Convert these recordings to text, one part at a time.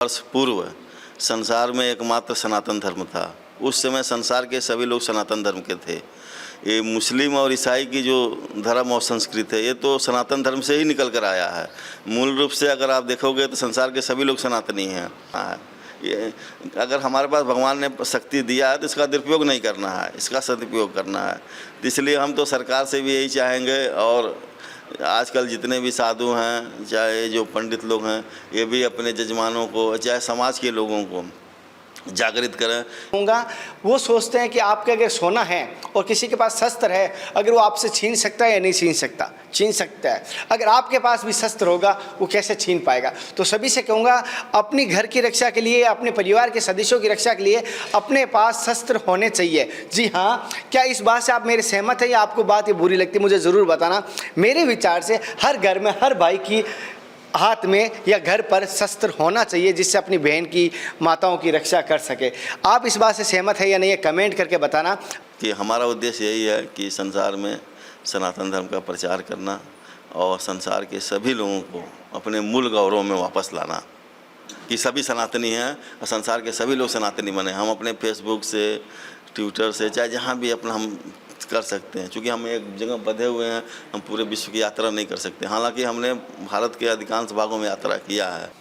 वर्ष पूर्व संसार में एकमात्र सनातन धर्म था। उस समय संसार के सभी लोग सनातन धर्म के थे। ये मुस्लिम और ईसाई की जो धर्म और संस्कृति है, ये तो सनातन धर्म से ही निकल कर आया है। मूल रूप से अगर आप देखोगे तो संसार के सभी लोग सनातनी हैं। ये अगर हमारे पास भगवान ने शक्ति दिया है तो इसका दुरुपयोग नहीं करना है, इसका सदुपयोग करना है। इसलिए हम तो सरकार से भी यही चाहेंगे, और आजकल जितने भी साधु हैं, चाहे जो पंडित लोग हैं, ये भी अपने जजमानों को, चाहे समाज के लोगों को जागृत करें। होगा वो सोचते हैं कि आपके अगर सोना है और किसी के पास शस्त्र है, अगर वो आपसे छीन सकता है या नहीं छीन सकता, छीन सकता है। अगर आपके पास भी शस्त्र होगा वो कैसे छीन पाएगा। तो सभी से कहूँगा, अपनी घर की रक्षा के लिए, अपने परिवार के सदस्यों की रक्षा के लिए अपने पास शस्त्र होने चाहिए। जी हाँ, क्या इस बात से आप मेरे सहमत हैं या आपको बात ये बुरी लगती है, मुझे ज़रूर बताना। मेरे विचार से हर घर में हर भाई की हाथ में या घर पर शस्त्र होना चाहिए, जिससे अपनी बहन की, माताओं की रक्षा कर सके। आप इस बात से सहमत है या नहीं, कमेंट करके बताना। कि हमारा उद्देश्य यही है कि संसार में सनातन धर्म का प्रचार करना और संसार के सभी लोगों को अपने मूल गौरव में वापस लाना, कि सभी सनातनी हैं और संसार के सभी लोग सनातनी बने। हम अपने फेसबुक से, ट्विटर से, चाहे जहाँ भी अपना हम कर सकते हैं, क्योंकि हम एक जगह बंधे हुए हैं, हम पूरे विश्व की यात्रा नहीं कर सकते। हालांकि हमने भारत के अधिकांश भागों में यात्रा किया है।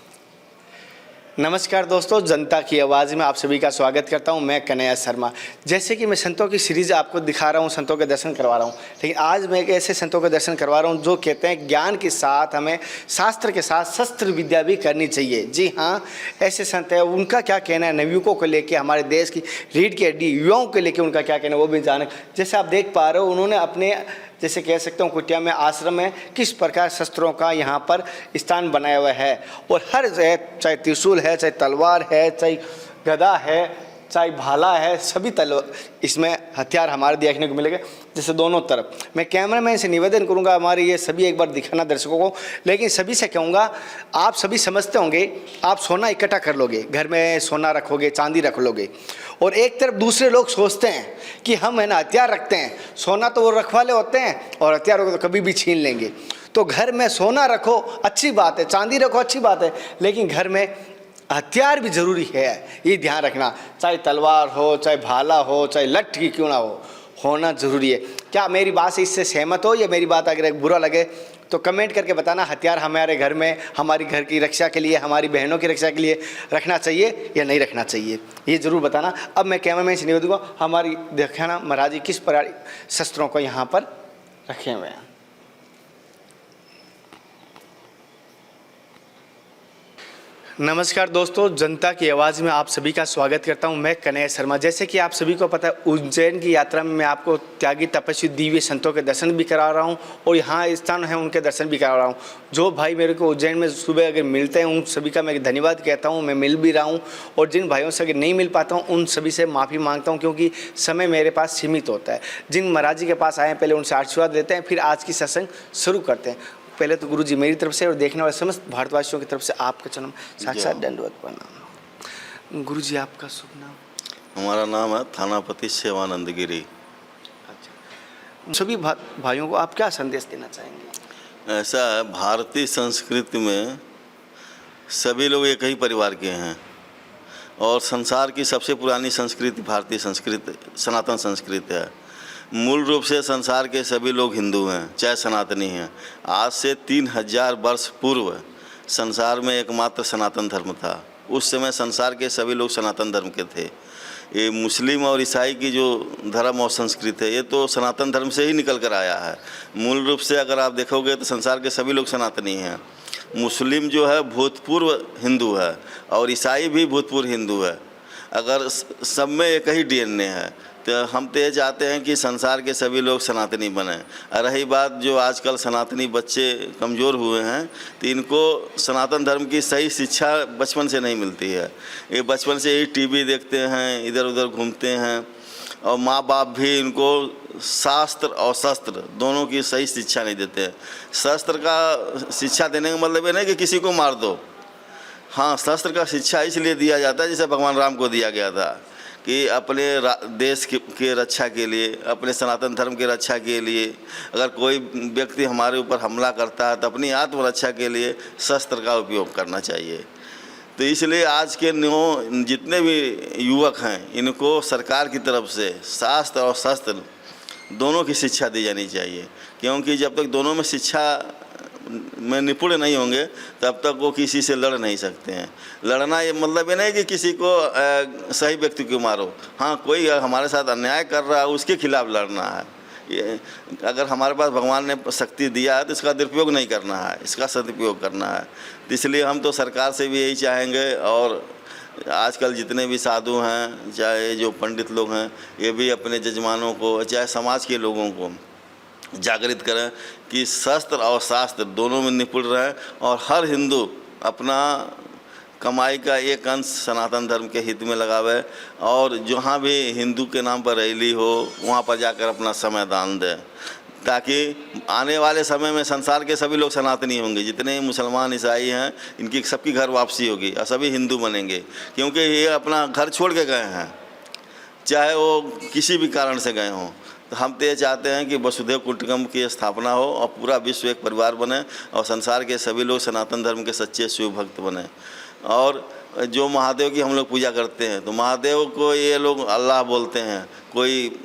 नमस्कार दोस्तों, जनता की आवाज़ में आप सभी का स्वागत करता हूं। मैं कन्हैया शर्मा। जैसे कि मैं संतों की सीरीज़ आपको दिखा रहा हूं, संतों के दर्शन करवा रहा हूं, लेकिन आज मैं एक ऐसे संतों के दर्शन करवा रहा हूं जो कहते हैं ज्ञान के साथ हमें शास्त्र के साथ शस्त्र विद्या भी करनी चाहिए। जी हाँ, ऐसे संत हैं। उनका क्या कहना है नवयुवकों को लेकर, हमारे देश की रीढ़ की हड्डी युवाओं को लेकर उनका क्या कहना है वो भी जाने। जैसे आप देख पा रहे हो, उन्होंने अपने, जैसे कह सकता हूँ, कुटिया में, आश्रम में किस प्रकार शस्त्रों का यहाँ पर स्थान बनाया हुआ है। और हर चाहे त्रिशूल है, चाहे तलवार है, चाहे गदा है, चाहे भाला है, सभी इसमें हथियार हमारे देखने को मिलेंगे। जैसे दोनों तरफ मैं कैमरामैन से निवेदन करूंगा हमारे ये सभी एक बार दिखाना दर्शकों को। लेकिन सभी से कहूँगा, आप सभी समझते होंगे, आप सोना इकट्ठा कर लोगे, घर में सोना रखोगे, चांदी रख लोगे, और एक तरफ दूसरे लोग सोचते हैं कि हम है ना हथियार रखते हैं। सोना तो वो रखवाले होते हैं और हथियार को तो कभी भी छीन लेंगे। तो घर में सोना रखो, अच्छी बात है, चांदी रखो, अच्छी बात है, लेकिन घर में हथियार भी जरूरी है, ये ध्यान रखना। चाहे तलवार हो, चाहे भाला हो, चाहे लट्ठी क्यों ना हो, होना जरूरी है। क्या मेरी बात से इससे सहमत हो, या मेरी बात अगर बुरा लगे तो कमेंट करके बताना। हथियार हमारे घर में, हमारी घर की रक्षा के लिए, हमारी बहनों की रक्षा के लिए रखना चाहिए या नहीं रखना चाहिए, ये ज़रूर बताना। अब मैं कैमरामैन से निवेदन करूँ, हमारी दिखाना महाराज जी किस प्रकार शस्त्रों को यहाँ पर रखे हुए हैं। नमस्कार दोस्तों, जनता की आवाज़ में आप सभी का स्वागत करता हूं। मैं कन्हैया शर्मा। जैसे कि आप सभी को पता है, उज्जैन की यात्रा में मैं आपको त्यागी तपस्वी दिव्य संतों के दर्शन भी करा रहा हूं, और यहाँ स्थान है उनके दर्शन भी करा रहा हूं। जो भाई मेरे को उज्जैन में सुबह अगर मिलते हैं, उन सभी का मैं धन्यवाद कहता हूँ। मैं मिल भी रहा हूँ, और जिन भाइयों से अगर नहीं मिल पाता हूँ उन सभी से माफ़ी मांगता हूँ, क्योंकि समय मेरे पास सीमित होता है। जिन महाराज जी के पास आए हैं, पहले उनसे आशीर्वाद लेते हैं, फिर आज की सत्संग शुरू करते हैं। पहले तो गुरु जी मेरी तरफ से और देखने वाले समस्त भारतवासियों की तरफ से आपका चरण साक्षात दंडवत प्रणाम। गुरु जी, आपका शुभ नाम? हमारा नाम है थानापति सेवानंद गिरी। अच्छा, सभी भाइयों को आप क्या संदेश देना चाहेंगे? ऐसा है, भारतीय संस्कृति में सभी लोग एक ही परिवार के हैं, और संसार की सबसे पुरानी संस्कृति भारतीय संस्कृति, सनातन संस्कृति है। मूल रूप से संसार के सभी लोग हिंदू हैं, चाहे सनातनी हैं। आज से 3000 वर्ष पूर्व संसार में एकमात्र सनातन धर्म था। उस समय संसार के सभी लोग सनातन धर्म के थे। ये मुस्लिम और ईसाई की जो धर्म और संस्कृति है, ये तो सनातन धर्म से ही निकल कर आया है। मूल रूप से अगर आप देखोगे तो संसार के सभी लोग सनातनी हैं। मुस्लिम जो है भूतपूर्व हिंदू है, और ईसाई भी भूतपूर्व हिंदू है। अगर सब में एक ही DNA है, तो हम तो ये चाहते हैं कि संसार के सभी लोग सनातनी बने। और रही बात जो आजकल सनातनी बच्चे कमज़ोर हुए हैं, तो इनको सनातन धर्म की सही शिक्षा बचपन से नहीं मिलती है। ये बचपन से ही टीवी देखते हैं, इधर उधर घूमते हैं, और माँ बाप भी इनको शास्त्र और शस्त्र दोनों की सही शिक्षा नहीं देते हैं। शस्त्र का शिक्षा देने का मतलब ये नहीं कि किसी को मार दो। हाँ, शस्त्र का शिक्षा इसलिए दिया जाता है जैसे भगवान राम को दिया गया था, कि अपने देश के रक्षा के लिए, अपने सनातन धर्म के रक्षा के लिए, अगर कोई व्यक्ति हमारे ऊपर हमला करता है तो अपनी आत्मरक्षा के लिए शस्त्र का उपयोग करना चाहिए। तो इसलिए आज के न्यू जितने भी युवक हैं इनको सरकार की तरफ से शास्त्र और शस्त्र दोनों की शिक्षा दी जानी चाहिए, क्योंकि जब तक दोनों में शिक्षा में निपुण नहीं होंगे तब तक वो किसी से लड़ नहीं सकते हैं। लड़ना ये मतलब ये नहीं कि किसी को सही व्यक्ति को मारो, हाँ कोई हमारे साथ अन्याय कर रहा है उसके खिलाफ लड़ना है। ये अगर हमारे पास भगवान ने शक्ति दिया है तो इसका दुरुपयोग नहीं करना है, इसका सदुपयोग करना है। तो इसलिए हम तो सरकार से भी यही चाहेंगे, और आजकल जितने भी साधु हैं चाहे जो पंडित लोग हैं ये भी अपने जजमानों को चाहे समाज के लोगों को जागृत करें कि शस्त्र और शास्त्र दोनों में निपुण रहें और हर हिंदू अपना कमाई का एक अंश सनातन धर्म के हित में लगावे, और जहाँ भी हिंदू के नाम पर रैली हो वहाँ पर जाकर अपना समय दान दें, ताकि आने वाले समय में संसार के सभी लोग सनातनी होंगे। जितने मुसलमान ईसाई हैं इनकी सबकी घर वापसी होगी और सभी हिंदू बनेंगे, क्योंकि ये अपना घर छोड़ के गए हैं, चाहे वो किसी भी कारण से गए हों। तो हम तो ये चाहते हैं कि वसुधैव कुटुंबकम की स्थापना हो और पूरा विश्व एक परिवार बने और संसार के सभी लोग सनातन धर्म के सच्चे शिव भक्त बने। और जो महादेव की हम लोग पूजा करते हैं तो महादेव को ये लोग अल्लाह बोलते हैं, कोई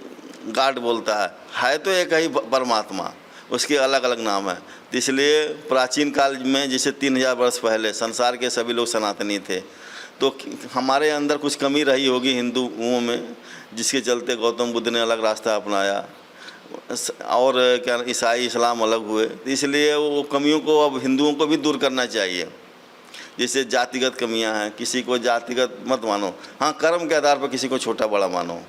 गॉड बोलता है तो एक ही परमात्मा, उसके अलग अलग नाम है। तो इसलिए प्राचीन काल में जैसे 3000 वर्ष पहले संसार के सभी लोग सनातनी थे, तो हमारे अंदर कुछ कमी रही होगी हिंदुओं में, जिसके चलते गौतम बुद्ध ने अलग रास्ता अपनाया और क्या ईसाई इस्लाम अलग हुए। तो इसलिए वो कमियों को अब हिंदुओं को भी दूर करना चाहिए। जैसे जातिगत कमियां हैं, किसी को जातिगत मत मानो, हाँ कर्म के आधार पर किसी को छोटा बड़ा मानो।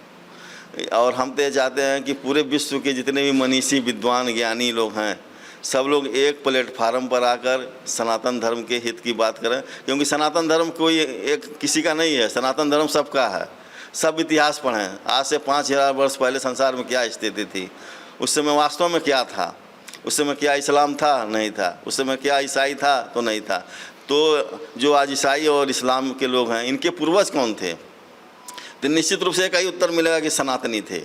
और हम तो ये चाहते हैं कि पूरे विश्व के जितने भी मनीषी विद्वान ज्ञानी लोग हैं सब लोग एक प्लेटफार्म पर आकर सनातन धर्म के हित की बात करें, क्योंकि सनातन धर्म कोई एक किसी का नहीं है, सनातन धर्म सबका है। सब इतिहास पढ़ें, आज से 5000 वर्ष पहले संसार में क्या स्थिति थी, उस समय वास्तव में क्या था, उस समय क्या इस्लाम था, नहीं था, उस समय क्या ईसाई था, तो नहीं था। तो जो आज ईसाई और इस्लाम के लोग हैं इनके पूर्वज कौन थे, तो निश्चित रूप से एक ही उत्तर मिलेगा कि सनातनी थे।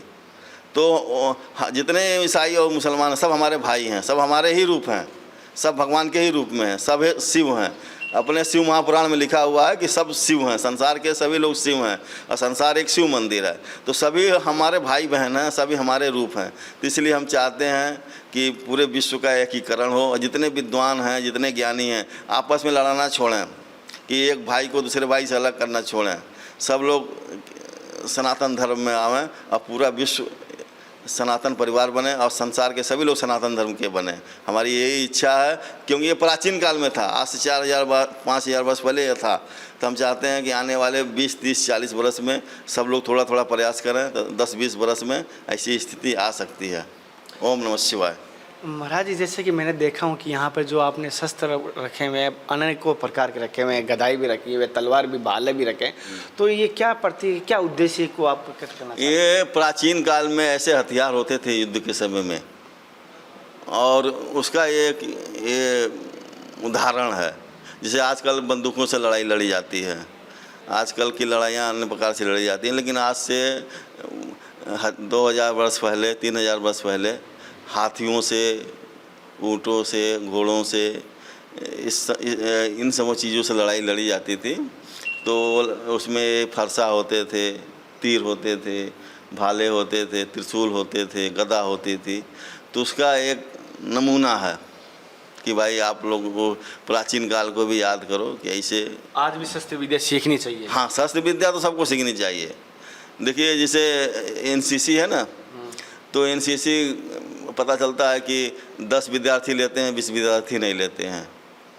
तो जितने ईसाई और मुसलमान सब हमारे भाई हैं, सब हमारे ही रूप हैं, सब भगवान के ही रूप में हैं, सब शिव हैं। अपने शिव महापुराण में लिखा हुआ है कि सब शिव हैं, संसार के सभी लोग शिव हैं और संसार एक शिव मंदिर है। तो सभी हमारे भाई बहन हैं, सभी हमारे रूप हैं। तो इसलिए हम चाहते हैं कि पूरे विश्व का एकीकरण हो और जितने विद्वान हैं जितने ज्ञानी हैं आपस में लड़ाना छोड़ें, कि एक भाई को दूसरे भाई से अलग करना छोड़ें। सब लोग सनातन धर्म में आवें और पूरा विश्व सनातन परिवार बने और संसार के सभी लोग सनातन धर्म के बने। हमारी यही इच्छा है, क्योंकि ये प्राचीन काल में था, आज से 4000-5000 वर्ष पहले यह था। तो हम चाहते हैं कि आने वाले 20-30-40 वर्ष में सब लोग थोड़ा थोड़ा प्रयास करें, तो 10-20 वर्ष में ऐसी स्थिति आ सकती है। ओम नमः शिवाय। महाराज जी, जैसे कि मैंने देखा हूँ कि यहाँ पर जो आपने शस्त्र रखे हुए हैं, अनेकों प्रकार के रखे हुए हैं, गदाई भी रखी हुई है, तलवार भी, भाले भी रखे, तो ये क्या क्या उद्देश्य को आप प्रकट करना चाहते हैं? ये प्राचीन काल में ऐसे हथियार होते थे युद्ध के समय में, और उसका ये उदाहरण है। जैसे आजकल बंदूकों से लड़ाई लड़ी जाती है, आजकल की लड़ाइयाँ अन्य प्रकार से लड़ी जाती हैं, लेकिन आज से 2000 वर्ष पहले, 3000 वर्ष पहले हाथियों से, ऊँटों से, घोड़ों से, इन सब चीज़ों से लड़ाई लड़ी जाती थी। तो उसमें फरसा होते थे, तीर होते थे, भाले होते थे, त्रिशूल होते थे, गदा होती थी। तो उसका एक नमूना है कि भाई आप लोगों को प्राचीन काल को भी याद करो कि ऐसे आज भी शस्त्र विद्या सीखनी चाहिए। हाँ, शस्त्र विद्या तो सबको सीखनी चाहिए। देखिए जैसे NCC है ना, तो NCC पता चलता है कि 10 विद्यार्थी लेते हैं, 20 विद्यार्थी नहीं लेते हैं।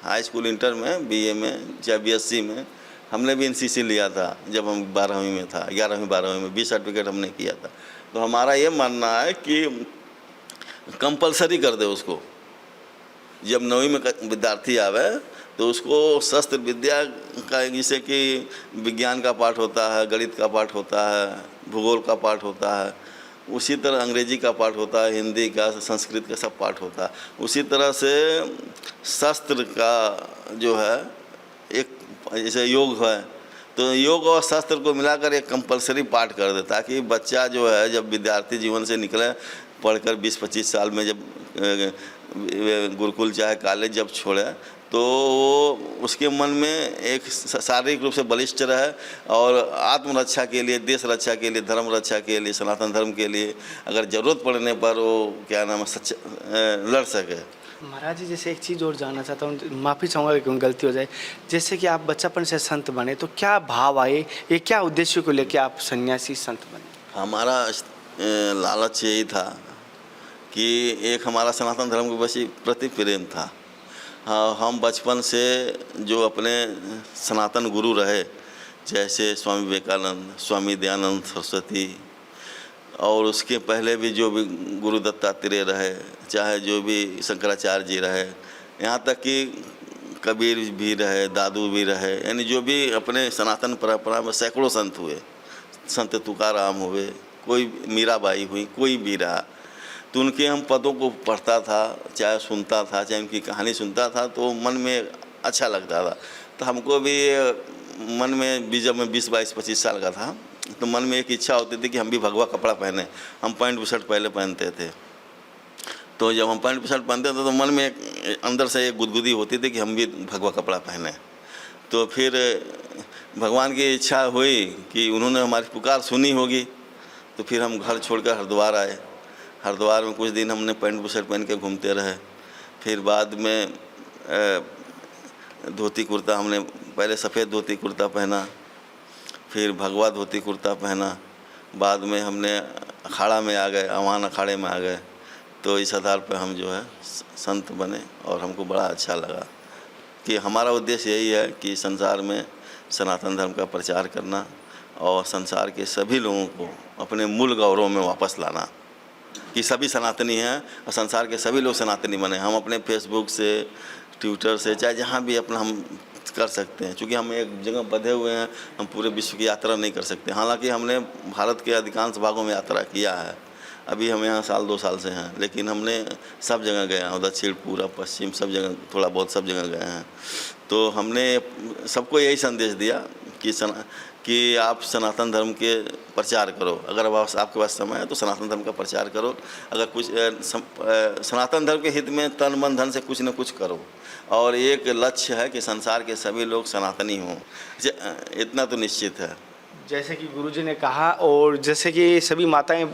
हाई स्कूल, इंटर में, BA में, चाहे BSc में हमने भी NCC लिया था जब हम 12वीं में था, 11वीं-12वीं में 20 सर्टिफिकेट हमने किया था। तो हमारा ये मानना है कि कंपलसरी कर दे उसको। जब 9वीं में विद्यार्थी आवे तो उसको शस्त्र विद्या का, जैसे कि विज्ञान का पाठ होता है, गणित का पाठ होता है, भूगोल का पाठ होता है, उसी तरह अंग्रेजी का पाठ होता है, हिंदी का, संस्कृत का सब पाठ होता है। उसी तरह से शस्त्र का जो है एक, जैसे योग है तो योग और शस्त्र को मिलाकर एक कंपलसरी पाठ कर दे, ताकि बच्चा जो है जब विद्यार्थी जीवन से निकले, पढ़कर 20-25 साल में जब गुरुकुल चाहे कॉलेज जब छोड़े, तो वो उसके मन में एक शारीरिक रूप से बलिष्ठ रहे और आत्मरक्षा के लिए, देश रक्षा के लिए, धर्म रक्षा के लिए, सनातन धर्म के लिए अगर ज़रूरत पड़ने पर वो क्या नाम है लड़ सके। महाराज जी, जैसे एक चीज़ और जानना चाहता हूँ, माफ़ी चाहूँगा कि गलती हो जाए। जैसे कि आप बच्चापन से संत बने, तो क्या भाव आए, ये क्या उद्देश्य को लेकर आप सन्यासी संत बने? हमारा लालच यही था कि एक हमारा सनातन धर्म के प्रति प्रेम था। हाँ, हम बचपन से जो अपने सनातन गुरु रहे, जैसे स्वामी विवेकानंद, स्वामी दयानंद सरस्वती, और उसके पहले भी जो भी गुरु दत्तात्रेय रहे, चाहे जो भी शंकराचार्य जी रहे, यहाँ तक कि कबीर भी रहे, दादू भी रहे, यानी जो भी अपने सनातन परंपरा में सैकड़ों संत हुए, संत तुकाराम हुए, कोई मीराबाई हुई, कोई भी रहा, तो उनके हम पदों को पढ़ता था, चाहे सुनता था, चाहे उनकी कहानी सुनता था, तो मन में अच्छा लगता था। तो हमको भी मन में भी, जब मैं 20, 22, 25 साल का था, तो मन में एक इच्छा होती थी कि हम भी भगवा कपड़ा पहने। हम पैंट बुशर्ट पहले पहनते थे, तो जब हम पैंट बुशर्ट पहनते थे तो मन में अंदर से एक गुदगुदी होती थी कि हम भी भगवा कपड़ा पहने। तो फिर भगवान की इच्छा हुई कि उन्होंने हमारी पुकार सुनी होगी, तो फिर हम घर छोड़कर हरिद्वार आए। हरिद्वार में कुछ दिन हमने पैंट बुशर्ट पहन के घूमते रहे। फिर बाद में धोती कुर्ता, हमने पहले सफ़ेद धोती कुर्ता पहना, फिर भगवा धोती कुर्ता पहना। बाद में हमने अखाड़ा में आ गए, अवान अखाड़े में आ गए। तो इस आधार पर हम जो है संत बने और हमको बड़ा अच्छा लगा कि हमारा उद्देश्य यही है कि संसार में सनातन धर्म का प्रचार करना और संसार के सभी लोगों को अपने मूल गौरव में वापस लाना, कि सभी सनातनी हैं और संसार के सभी लोग सनातनी बने। हम अपने फेसबुक से, ट्विटर से, चाहे जहाँ भी अपना हम कर सकते हैं, क्योंकि हम एक जगह बंधे हुए हैं, हम पूरे विश्व की यात्रा नहीं कर सकते। हालांकि हमने भारत के अधिकांश भागों में यात्रा किया है, अभी हम यहाँ 1-2 साल से हैं, लेकिन हमने सब जगह गए हैं, दक्षिण, पूर्व, पश्चिम, सब जगह, थोड़ा बहुत सब जगह गए हैं। तो हमने सबको यही संदेश दिया कि आप सनातन धर्म के प्रचार करो। अगर आपके पास समय है तो सनातन धर्म का प्रचार करो। अगर कुछ सनातन धर्म के हित में तन मन धन से कुछ न कुछ करो, और एक लक्ष्य है कि संसार के सभी लोग सनातनी हों, इतना तो निश्चित है। जैसे कि गुरुजी ने कहा, और जैसे कि सभी माताएं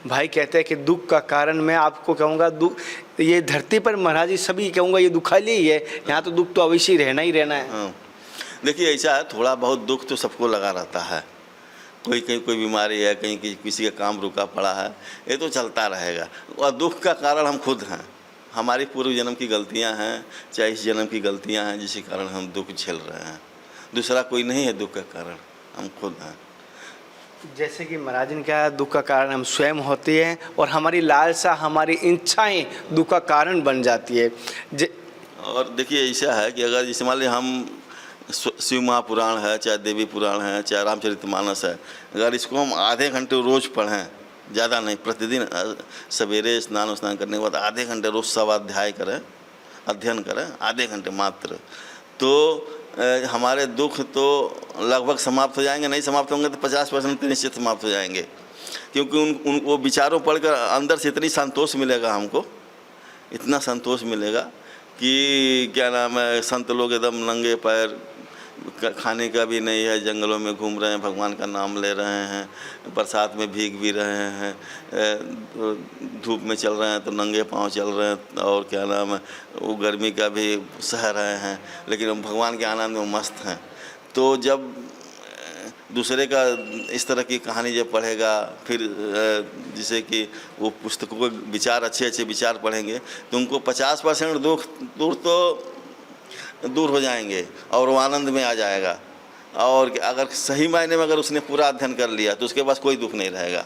भाई कहते हैं कि दुख का कारण, मैं आपको कहूँगा दुख, ये धरती पर महाराज जी सभी कहूँगा ये दुखाली ही है, यहाँ तो दुख तो अवश्य ही रहना ही रहना है। हाँ, देखिए ऐसा है, थोड़ा बहुत दुख तो सबको लगा रहता है। कहीं कोई बीमारी है, कहीं किसी का काम रुका पड़ा है, ये तो चलता रहेगा। और दुख का कारण हम खुद हैं, हमारी पूर्व जन्म की गलतियां हैं, चाहे इस जन्म की गलतियां हैं, जिसके कारण हम दुख झेल रहे हैं। दूसरा कोई नहीं है दुख का कारण, हम खुद हैं। जैसे कि महाराज ने कहा, दुख का कारण हम स्वयं होते हैं और हमारी लालसा, हमारी इच्छाएं दुख का कारण बन जाती है। और देखिए ऐसा है कि अगर जैसे मान लीजिए हम शिव महापुराण है, चाहे देवी पुराण है, चाहे रामचरितमानस है, अगर इसको हम आधे घंटे रोज़ पढ़ें, ज़्यादा नहीं, प्रतिदिन सवेरे स्नान करने के बाद आधे घंटे रोज़ स्वाध्याय करें, अध्ययन करें आधे घंटे मात्र, तो हमारे दुख तो लगभग समाप्त हो जाएंगे। नहीं समाप्त होंगे तो 50% तो निश्चित समाप्त हो जाएंगे, क्योंकि उन वो विचारों पढ़कर अंदर से इतनी संतोष मिलेगा, हमको इतना संतोष मिलेगा कि क्या नाम है, संत लोग एकदम नंगे पैर, खाने का भी नहीं है, जंगलों में घूम रहे हैं, भगवान का नाम ले रहे हैं, बरसात में भीग भी रहे हैं, धूप में चल रहे हैं तो नंगे पांव चल रहे हैं, और क्या नाम है, वो गर्मी का भी सह रहे हैं, लेकिन हम भगवान के आनंद में मस्त हैं। तो जब दूसरे का इस तरह की कहानी जब पढ़ेगा, फिर जैसे कि वो पुस्तकों के विचार, अच्छे विचार पढ़ेंगे, तो उनको 50% दुख दूर हो जाएंगे और वो आनंद में आ जाएगा। और अगर सही मायने में अगर उसने पूरा अध्ययन कर लिया तो उसके पास कोई दुख नहीं रहेगा।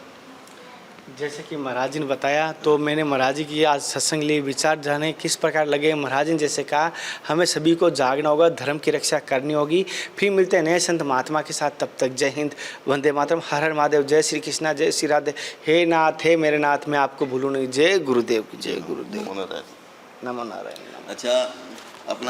जैसे कि महाराज जी ने बताया, तो मैंने महाराज जी की आज सत्संग लिए विचार जाने किस प्रकार लगे। महाराज जी ने जैसे कहा, हमें सभी को जागना होगा, धर्म की रक्षा करनी होगी। फिर मिलते हैं नए संत महात्मा के साथ, तब तक जय हिंद, वंदे मातरम, हर हर महादेव, जय श्री कृष्णा, जय श्री राधे। हे नाथ, हे मेरे नाथ, मैं आपको भूलूँ नहीं। जय गुरुदेव की जय, गुरुदेव, नमो नारायण। नमो नारायण। अच्छा, अपना